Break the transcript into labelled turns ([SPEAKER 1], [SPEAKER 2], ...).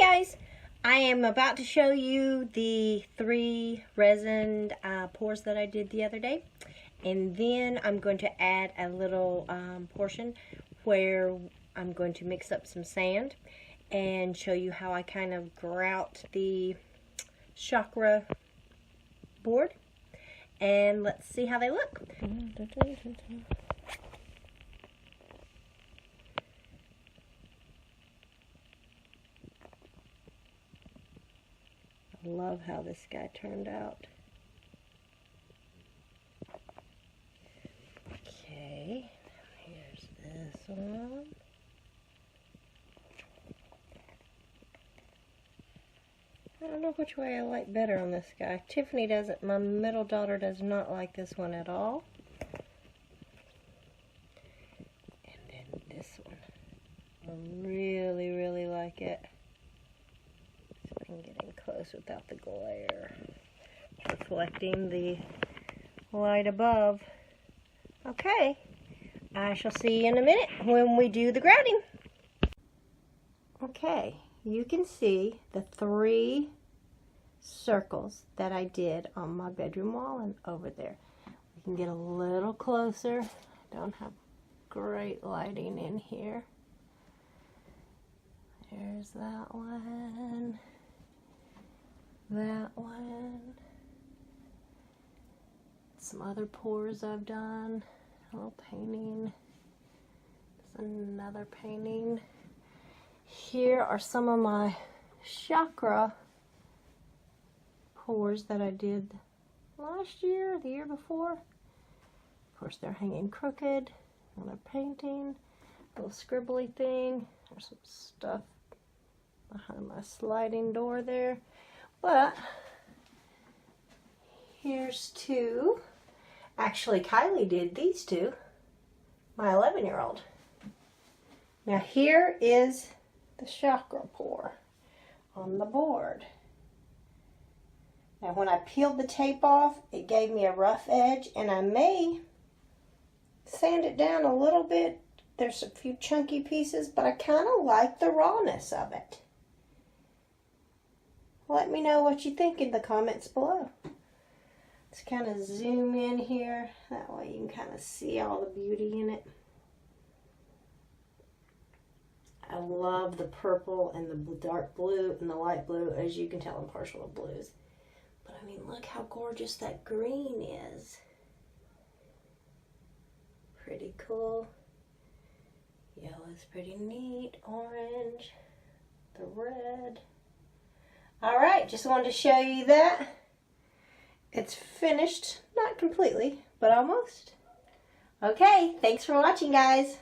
[SPEAKER 1] Guys, I am about to show you the 3 resin pours that I did the other day, and then I'm going to add a little portion where I'm going to mix up some sand and show you how I kind of grout the chakra board, and let's see how they look. I love how this guy turned out. Okay, here's this one. I don't know which way I like better on this guy. Tiffany doesn't, my middle daughter does not like this one at all. And then this one. I really, really like it. So I can get in close without the glare. Reflecting the light above. Okay, I shall see you in a minute when we do the grouting. Okay, you can see the 3 circles that I did on my bedroom wall and over there. We can get a little closer. I don't have great lighting in here. There's that one. That one. Some other pours I've done. A little painting. There's another painting. Here are some of my chakra pours that I did last year, the year before. Of course, they're hanging crooked. Another painting. A little scribbly thing. There's some stuff behind my sliding door there. But here's 2. Actually, Kylie did these 2. My 11-year-old. Now here is the chakra pour on the board. Now when I peeled the tape off, it gave me a rough edge, and I may sand it down a little bit. There's a few chunky pieces, but I kind of like the rawness of it. Let me know what you think in the comments below. Let's kind of zoom in here. That way you can kind of see all the beauty in it. I love the purple and the dark blue and the light blue. As you can tell, I'm partial to blues. But I mean, look how gorgeous that green is. Pretty cool. Yellow's pretty neat. Orange. The red. Alright, just wanted to show you that. It's finished. Not completely, but almost. Okay, thanks for watching, guys.